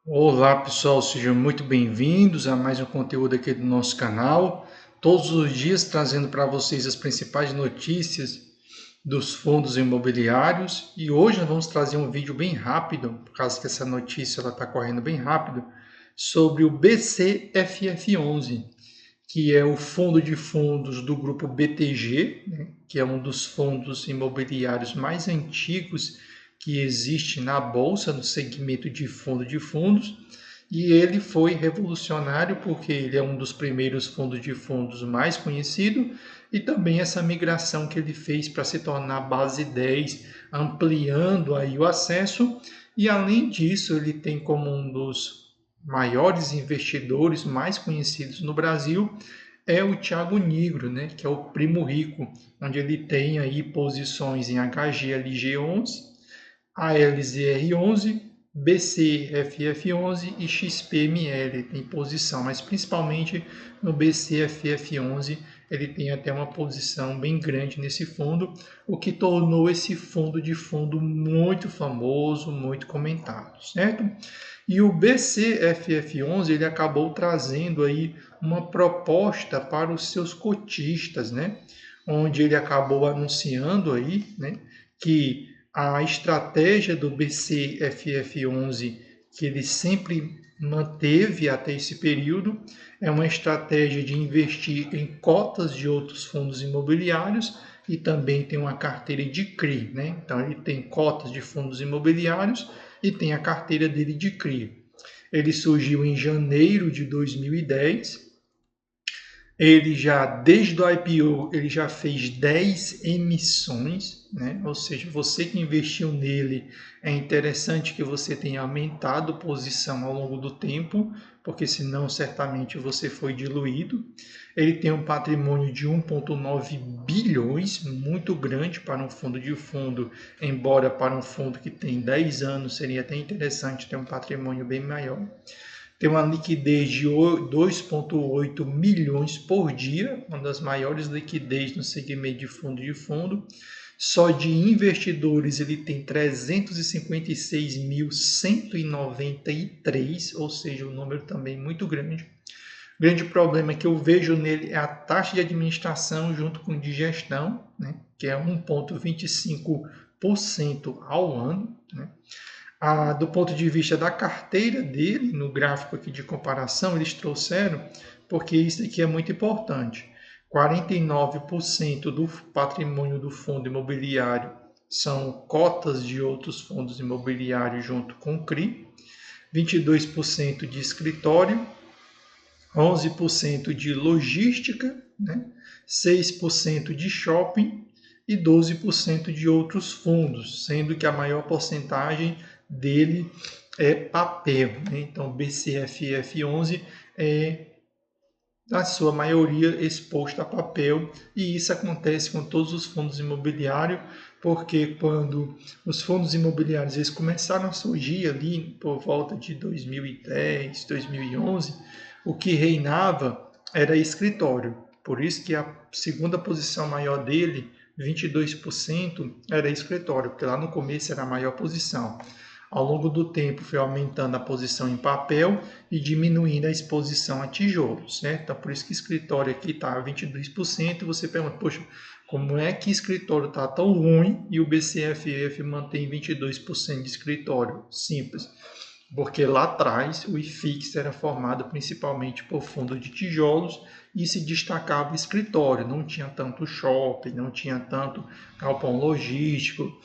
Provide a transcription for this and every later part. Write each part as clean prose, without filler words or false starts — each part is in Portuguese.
Olá pessoal, sejam muito bem-vindos a mais um conteúdo aqui do nosso canal. Todos os dias trazendo para vocês as principais notícias dos fundos imobiliários. E hoje nós vamos trazer um vídeo bem rápido, por causa que essa notícia está correndo bem rápido, sobre o BCFF11, que é o fundo de fundos do grupo BTG, né, que é um dos fundos imobiliários mais antigos que existe na bolsa no segmento de fundo de fundos, e ele foi revolucionário porque ele é um dos primeiros fundos de fundos mais conhecido e também essa migração que ele fez para se tornar base 10, ampliando aí o acesso, e além disso ele tem como um dos maiores investidores mais conhecidos no Brasil é o Thiago Nigro, né, que é o primo rico, onde ele tem aí posições em HGLG11, ALZR11, BCFF11 e XPML tem posição, mas principalmente no BCFF11 ele tem até uma posição bem grande nesse fundo, o que tornou esse fundo de fundo muito famoso, muito comentado, certo? E o BCFF11 ele acabou trazendo aí uma proposta para os seus cotistas, né? Onde ele acabou anunciando aí, né, que a estratégia do BCFF11 que ele sempre manteve até esse período é uma estratégia de investir em cotas de outros fundos imobiliários e também tem uma carteira de CRI, né? Então ele tem cotas de fundos imobiliários e tem a carteira dele de CRI. Ele surgiu em janeiro de 2010. Ele já, desde o IPO, ele já fez 10 emissões, né? Ou seja, você que investiu nele, é interessante que você tenha aumentado posição ao longo do tempo, porque senão certamente você foi diluído. Ele tem um patrimônio de 1,9 bilhões, muito grande para um fundo de fundo, embora para um fundo que tem 10 anos seria até interessante ter um patrimônio bem maior. Tem uma liquidez de 2,8 milhões por dia, uma das maiores liquidez no segmento de fundo. Só de investidores ele tem 356.193, ou seja, um número também muito grande. O grande problema que eu vejo nele é a taxa de administração junto com de gestão, né, que é 1,25% ao ano, né? Do ponto de vista da carteira dele, no gráfico aqui de comparação, eles trouxeram, porque isso aqui é muito importante. 49% do patrimônio do fundo imobiliário são cotas de outros fundos imobiliários junto com o CRI, 22% de escritório, 11% de logística, né? 6% de shopping e 12% de outros fundos, sendo que a maior porcentagem dele é papel, né? Então, BCFF11 é, na sua maioria, exposto a papel, e isso acontece com todos os fundos imobiliários, porque quando os fundos imobiliários eles começaram a surgir ali por volta de 2010, 2011, o que reinava era escritório. Por isso que a segunda posição maior dele, 22%, era escritório, porque lá no começo era a maior posição. Ao longo do tempo foi aumentando a posição em papel e diminuindo a exposição a tijolos, certo? Então, por isso que escritório aqui está 22%, e você pergunta, poxa, como é que escritório está tão ruim e o BCFF mantém 22% de escritório? Simples, porque lá atrás o IFIX era formado principalmente por fundo de tijolos e se destacava o escritório, não tinha tanto shopping, não tinha tanto galpão logístico,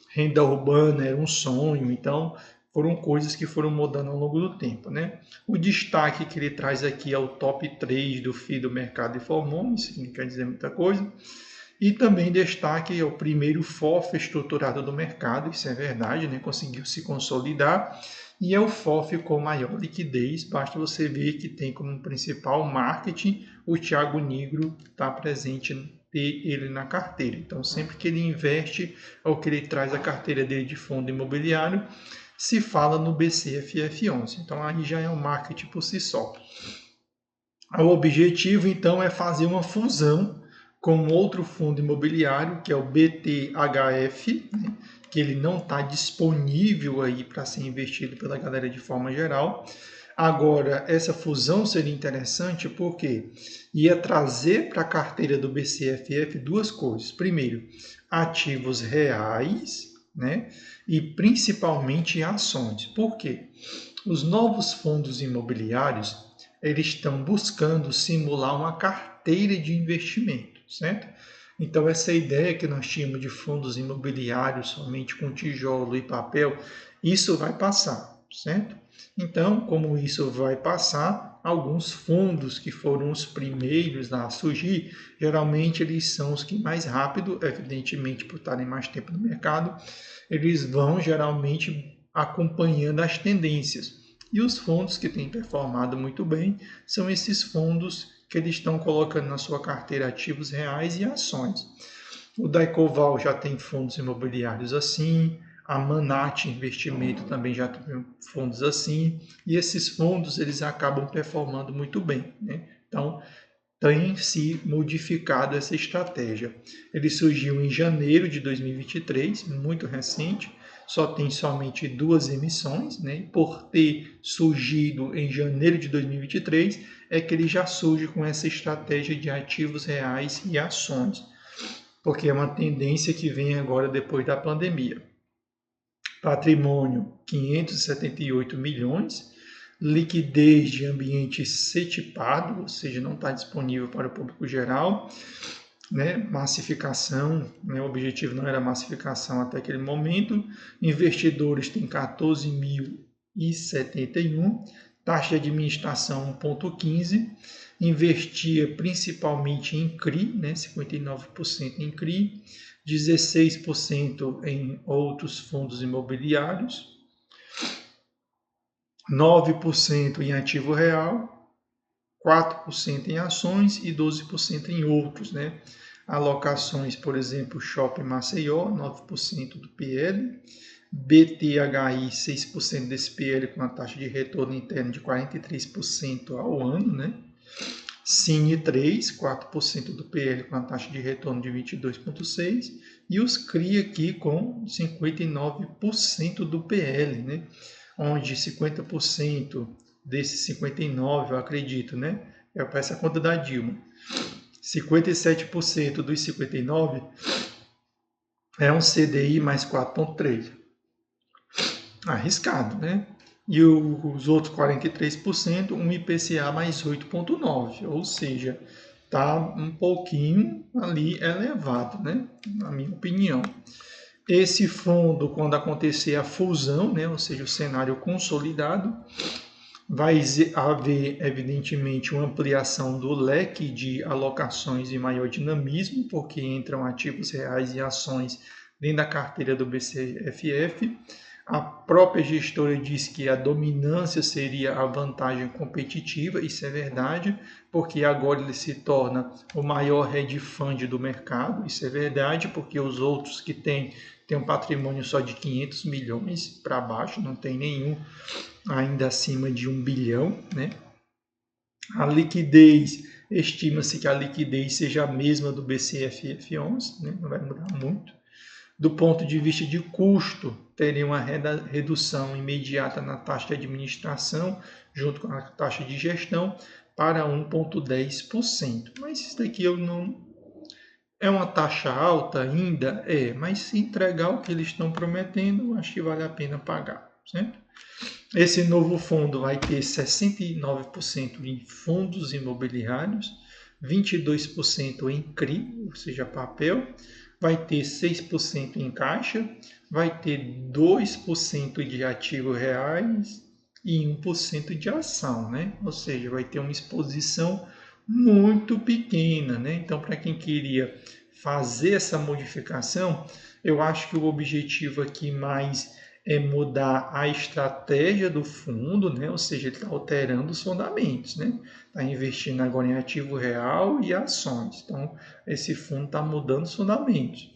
renda urbana era um sonho, então foram coisas que foram mudando ao longo do tempo, né? O destaque que ele traz aqui é o top 3 do FII do mercado informou, isso não quer dizer muita coisa. E também destaque é o primeiro FOF estruturado do mercado, isso é verdade, né? Conseguiu se consolidar. E é o FOF com maior liquidez, basta você ver que tem como principal marketing o Thiago Nigro está presente ter ele na carteira. Então, sempre que ele investe ou que ele traz a carteira dele de fundo imobiliário, se fala no BCFF11. Então, aí já é um marketing por si só. O objetivo, então, é fazer uma fusão com outro fundo imobiliário, que é o BTHF, né, que ele não está disponível aí para ser investido pela galera de forma geral. Agora, essa fusão seria interessante porque ia trazer para a carteira do BCFF duas coisas. Primeiro, ativos reais, né? E principalmente ações. Por quê? Os novos fundos imobiliários, eles estão buscando simular uma carteira de investimento, certo? Então, essa ideia que nós tínhamos de fundos imobiliários somente com tijolo e papel, isso vai passar, certo? Então, como isso vai passar, alguns fundos que foram os primeiros a surgir, geralmente eles são os que mais rápido, evidentemente por estarem mais tempo no mercado, eles vão geralmente acompanhando as tendências. E os fundos que têm performado muito bem são esses fundos que eles estão colocando na sua carteira ativos reais e ações. O Daicoval já tem fundos imobiliários assim, a Manat Investimento também já tem fundos assim, e esses fundos eles acabam performando muito bem, né? Então, tem se modificado essa estratégia. Ele surgiu em janeiro de 2023, muito recente, só tem somente duas emissões, né? Por ter surgido em janeiro de 2023, é que ele já surge com essa estratégia de ativos reais e ações, porque é uma tendência que vem agora depois da pandemia. Patrimônio 578 milhões, liquidez de ambiente setipado, ou seja, não está disponível para o público geral, né? Massificação, né? O objetivo não era massificação até aquele momento. Investidores têm 14.071, taxa de administração 1,15, investia principalmente em CRI, né? 59% em CRI, 16% em outros fundos imobiliários, 9% em ativo real, 4% em ações e 12% em outros, né? Alocações, por exemplo, Shopping Maceió, 9% do PL, BTHI, 6% desse PL com a taxa de retorno interno de 43% ao ano, né? Cine 3, 4% do PL com a taxa de retorno de 22,6%, e os CRI aqui com 59% do PL, né? Onde 50% desses 59%, eu acredito, né? É para essa conta da Dilma. 57% dos 59% é um CDI mais 4,3%. Arriscado, né? E os outros 43%, um IPCA mais 8,9%, ou seja, está um pouquinho ali elevado, né? Na minha opinião. Esse fundo, quando acontecer a fusão, né? Ou seja, o cenário consolidado, vai haver, evidentemente, uma ampliação do leque de alocações e maior dinamismo, porque entram ativos reais e ações dentro da carteira do BCFF. A própria gestora diz que a dominância seria a vantagem competitiva, isso é verdade, porque agora ele se torna o maior hedge fund do mercado, isso é verdade, porque os outros que têm um patrimônio só de 500 milhões para baixo, não tem nenhum ainda acima de 1 bilhão, né? A liquidez, estima-se que a liquidez seja a mesma do BCFF11, né? Não vai mudar muito. Do ponto de vista de custo, teria uma redução imediata na taxa de administração, junto com a taxa de gestão, para 1,10%. Mas isso daqui eu não... É uma taxa alta ainda? É, mas se entregar o que eles estão prometendo, acho que vale a pena pagar, certo? Esse novo fundo vai ter 69% em fundos imobiliários, 22% em CRI, ou seja, papel, vai ter 6% em caixa, vai ter 2% de ativos reais e 1% de ação, né? Ou seja, vai ter uma exposição muito pequena, né? Então, para quem queria fazer essa modificação, eu acho que o objetivo aqui mais é mudar a estratégia do fundo, né? Ou seja, ele está alterando os fundamentos, né? Está investindo agora em ativo real e ações. Então, esse fundo está mudando os fundamentos.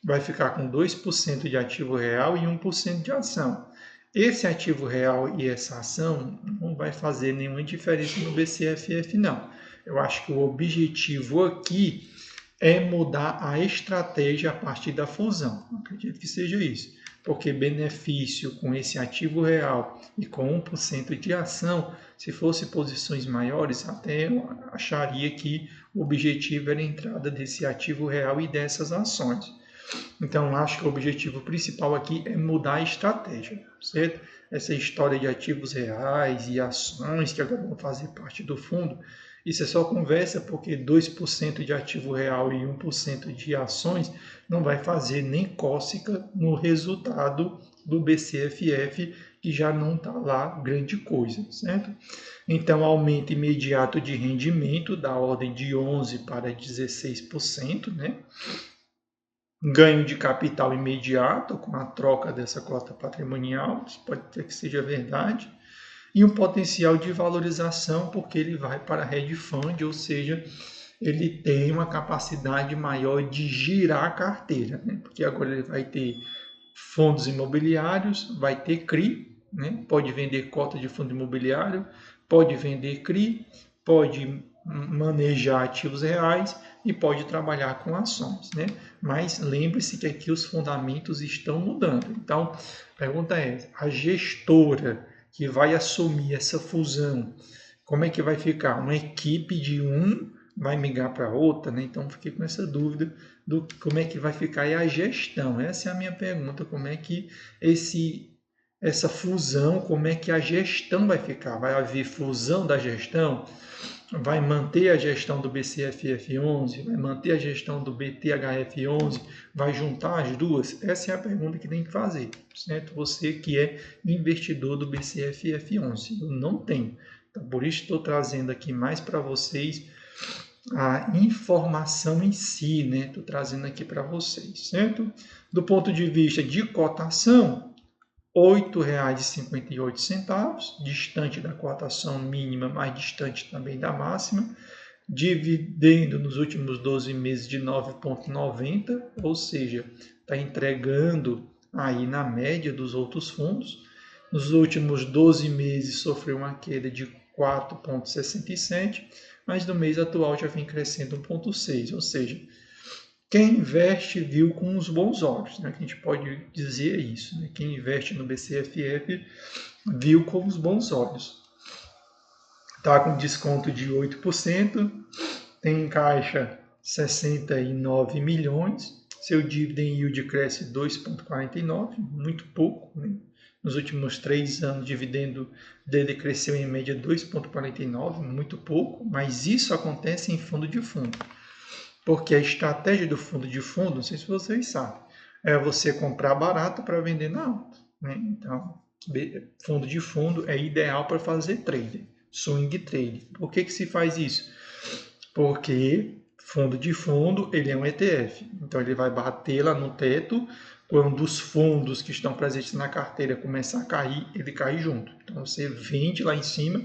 Vai ficar com 2% de ativo real e 1% de ação. Esse ativo real e essa ação não vai fazer nenhuma diferença no BCFF, não. Eu acho que o objetivo aqui é mudar a estratégia a partir da fusão. Acredito que seja isso. Porque benefício com esse ativo real e com 1% de ação, se fosse posições maiores, até eu acharia que o objetivo era a entrada desse ativo real e dessas ações. Então, acho que o objetivo principal aqui é mudar a estratégia, certo? Essa história de ativos reais e ações que agora vão fazer parte do fundo, isso é só conversa porque 2% de ativo real e 1% de ações não vai fazer nem cócega no resultado do BCFF, que já não está lá grande coisa, certo? Então, aumento imediato de rendimento da ordem de 11% para 16%, né? Ganho de capital imediato com a troca dessa cota patrimonial, isso pode ter que seja verdade, e um potencial de valorização, porque ele vai para a hedge fund, ou seja, ele tem uma capacidade maior de girar a carteira, né? Porque agora ele vai ter fundos imobiliários, vai ter CRI, né? Pode vender cota de fundo imobiliário, pode vender CRI, pode manejar ativos reais e pode trabalhar com ações, né? Mas lembre-se que aqui os fundamentos estão mudando. Então, a pergunta é: a gestora que vai assumir essa fusão, como é que vai ficar? Uma equipe de um vai migrar para outra, né? Então, fiquei com essa dúvida do como é que vai ficar aí a gestão. Essa é a minha pergunta, como é que essa fusão, como é que a gestão vai ficar? Vai haver fusão da gestão? Vai manter a gestão do BCFF11? Vai manter a gestão do BTHF11? Vai juntar as duas? Essa é a pergunta que tem que fazer, certo? Você que é investidor do BCFF11. Eu não tenho. Então, por isso estou trazendo aqui mais para vocês a informação em si, né? Estou trazendo aqui para vocês, certo? Do ponto de vista de cotação, R$ 8,58, distante da cotação mínima, mas distante também da máxima. Dividendo nos últimos 12 meses de 9,90, ou seja, está entregando aí na média dos outros fundos. Nos últimos 12 meses sofreu uma queda de 4,67, mas no mês atual já vem crescendo 1,6, ou seja, quem investe viu com os bons olhos, né? Que a gente pode dizer isso, né? Quem investe no BCFF viu com os bons olhos. Está com desconto de 8%, tem em caixa 69 milhões, seu dividend yield cresce 2,49, muito pouco, né? Nos últimos 3 anos, o dividendo dele cresceu em média 2,49, muito pouco, mas isso acontece em fundo de fundo. Porque a estratégia do fundo de fundo, não sei se vocês sabem, é você comprar barato para vender na alta, né? Então, fundo de fundo é ideal para fazer trade, swing trade. Por que se faz isso? Porque fundo de fundo ele é um ETF, então ele vai bater lá no teto. Quando os fundos que estão presentes na carteira começam a cair, ele cai junto. Então você vende lá em cima,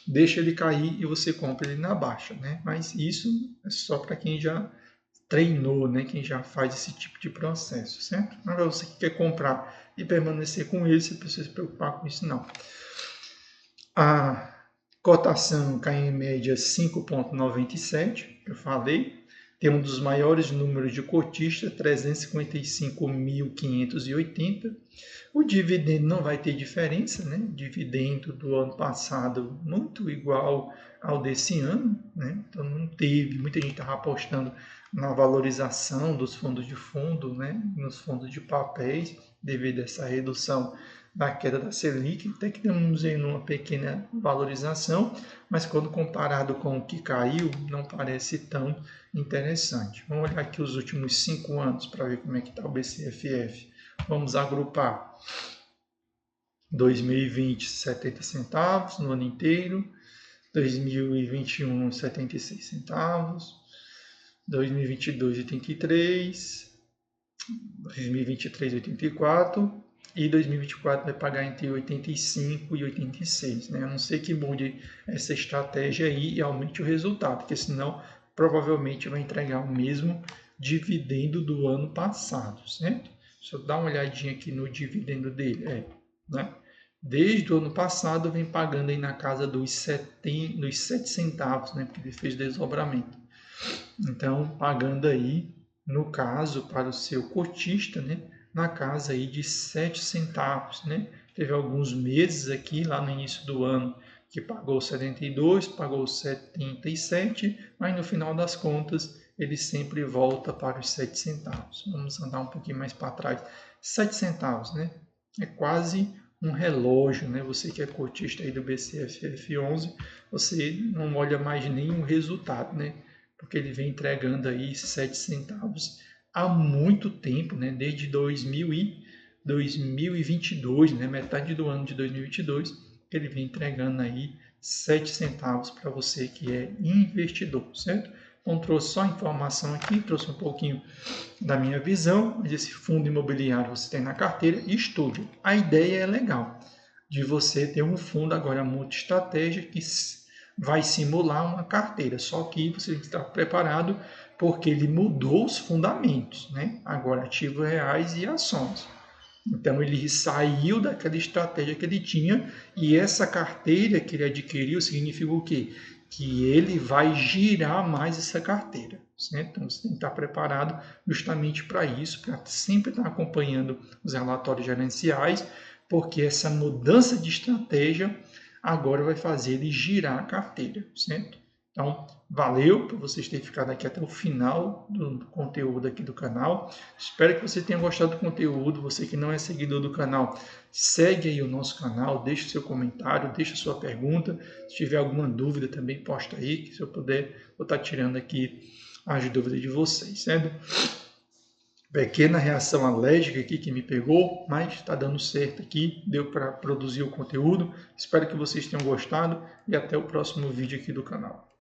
deixa ele cair e você compra ele na baixa, né? Mas isso é só para quem já treinou, né? Quem já faz esse tipo de processo, certo? Mas para você que quer comprar e permanecer com ele, você precisa se preocupar com isso não. A cotação cai em média 5,97, eu falei. Tem um dos maiores números de cotistas, 355.580. O dividendo não vai ter diferença, né? O dividendo do ano passado muito igual ao desse ano, né? Então não teve, muita gente estava apostando na valorização dos fundos de fundo, né? Nos fundos de papéis, devido a essa redução da queda da Selic, até que temos aí uma pequena valorização, mas quando comparado com o que caiu, não parece tão interessante. Vamos olhar aqui os últimos 5 anos para ver como é que está o BCFF. Vamos agrupar 2020, 70 centavos no ano inteiro, 2021, 76 centavos, 2022, 83, 2023, 84 e 2024 vai pagar entre 85 e 86, né? A não ser que mude essa estratégia aí e aumente o resultado, porque senão provavelmente vai entregar o mesmo dividendo do ano passado, certo? Deixa eu dar uma olhadinha aqui no dividendo dele, né? Desde o ano passado vem pagando aí na casa dos 7 centavos, né? Porque ele fez desdobramento. Então, pagando aí, no caso, para o seu cotista, né, na casa aí de 7 centavos, né? Teve alguns meses aqui, lá no início do ano, que pagou 72, pagou 77, mas no final das contas, ele sempre volta para os 7 centavos. Vamos andar um pouquinho mais para trás. 7 centavos, né? É quase um relógio, né? Você que é cotista aí do BCFF11, você não olha mais nenhum resultado, né? Porque ele vem entregando aí 7 centavos há muito tempo, né? Desde 2022, né? Metade do ano de 2022, ele vem entregando aí 7 centavos para você que é investidor, certo? Então, trouxe só informação aqui, trouxe um pouquinho da minha visão, mas esse fundo imobiliário você tem na carteira e estude. A ideia é legal, de você ter um fundo agora multi-estratégia que vai simular uma carteira, só que você tem que estar preparado porque ele mudou os fundamentos, né? Agora ativos reais e ações. Então ele saiu daquela estratégia que ele tinha e essa carteira que ele adquiriu significa o quê? Que ele vai girar mais essa carteira. Certo? Então você tem que estar preparado justamente para isso, para sempre estar acompanhando os relatórios gerenciais, porque essa mudança de estratégia agora vai fazer ele girar a carteira, certo? Então, valeu por vocês terem ficado aqui até o final do conteúdo aqui do canal. Espero que você tenha gostado do conteúdo. Você que não é seguidor do canal, segue aí o nosso canal, deixe seu comentário, deixe sua pergunta. Se tiver alguma dúvida também, posta aí, que se eu puder, vou estar tirando aqui as dúvidas de vocês, certo? Pequena reação alérgica aqui que me pegou, mas está dando certo aqui, deu para produzir o conteúdo. Espero que vocês tenham gostado e até o próximo vídeo aqui do canal.